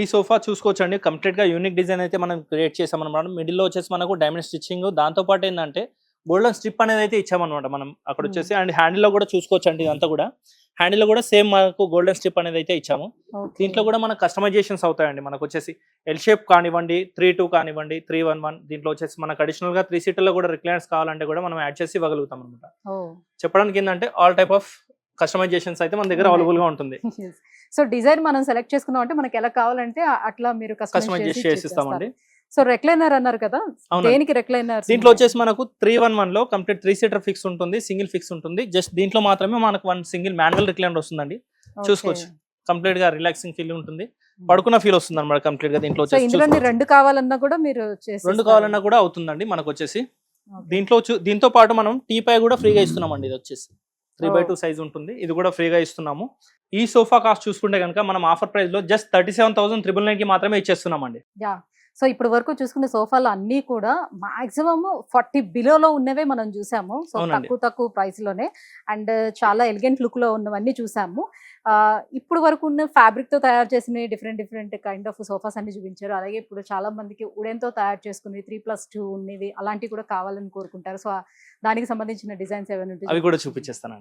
ఈ సోఫా చూసుకోవచ్చండి, కంప్లీట్ గా యూనిక్ డిజైన్ అయితే మనం క్రియేట్ చేసాం అనమాట. మిడిల్ లో వచ్చేసి మనకు డైమండ్ స్టిచ్చింగ్, దాంతో పాటు ఏంటంటే గోల్డెన్ స్ట్రిప్ అనేది అయితే ఇచ్చామన్నమాట మనం అక్కడ వచ్చేసి. అండ్ హ్యాండిల్ లో కూడా చూసుకోవచ్చండి, ఇదంతా కూడా హ్యాండిల్ లో కూడా సేమ్ మనకు గోల్డెన్ స్ట్రిప్ అనేది అయితే ఇచ్చాము. దీంట్లో కూడా మనకు కస్టమైజేషన్స్ అవుతాయండి. మనకు వచ్చేసి ఎల్ షేప్ కానివ్వండి, 3-2 కానివ్వండి, 3-1-1, దీంట్లో వచ్చేసి మనకు అడిషనల్ గా 3 సీటర్లో కూడా రిక్లైనర్స్ కావాలంటే కూడా మనం యాడ్ చేసి ఇవ్వగలుగుతాం అనమాట. చెప్పడానికి ఏంటంటే ఆల్ టైప్ ఆఫ్ కస్టమైజేషన్స్ అయితే మన దగ్గర అవైలబుల్ గా ఉంటుంది. సో డిజైన్ మనం సెలెక్ట్ చేసుకున్నాం అంటే మనకి ఎలా కావాలంటే అట్లా మీరు కస్టమైజ్ చేసిస్తామండి. సో రెక్లైనర్ అన్నారు కదా, దేనికి రెక్లైనర్? దీంట్లో వచ్చేసి మనకు 3-1-1 లో కంప్లీట్ 3 సీటర్ ఫిక్స్ ఉంటుంది, సింగిల్ ఫిక్స్ ఉంటుంది. జస్ట్ దీంట్లో మాత్రమే మనకు 1 సింగిల్ మాన్యువల్ రిక్లైనర్ వస్తుందండి. చూసుకోవచ్చు, కంప్లీట్ గా రిలాక్సింగ్ ఫీల్ ఉంటుంది, పడుకున్న ఫీల్ వస్తుంది అనమాట కంప్లీట్ గా. దీంట్లో ఇందులో రెండు కావాలన్నా కూడా మీరు రెండు కావాలన్నా కూడా అవుతుందండి మనకు వచ్చేసి. దీంట్లో దీంతో పాటు మనం టీ పై కూడా ఫ్రీగా ఇస్తున్నామండి. ఇది వచ్చేసి 3/2 సైజ్ ఉంటుంది, ఇది కూడా ఫ్రీగా ఇస్తున్నాము. ఈ సోఫా కాస్ట్ చూసుకుంటే కనుక మనం ఆఫర్ ప్రైస్ లో జస్ట్ 37,999 కి మాత్రమే ఇచ్చేస్తున్నామండి. సో ఇప్పుడు వరకు చూసుకునే సోఫాలు అన్ని కూడా మాక్సిమం 40 బిలోలో ఉన్నవే మనం చూసాము. సో తక్కువ ప్రైస్ లోనే అండ్ చాలా ఎలిగెంట్ లుక్ లో ఉన్నవన్నీ చూసాము. ఇప్పుడు వరకు ఉన్న ఫ్యాబ్రిక్ తో తయారు చేసిన డిఫరెంట్ కైండ్ ఆఫ్ సోఫాస్ అన్ని చూపించారు. అలాగే ఇప్పుడు చాలా మందికి వుడెన్ తో తయారు చేసుకుని 3+2 ఉన్నవి అలాంటివి కూడా కావాలని కోరుకుంటారు. సో దానికి సంబంధించిన డిజైన్స్ ఏమైనా అవి కూడా చూపించేస్తానండి.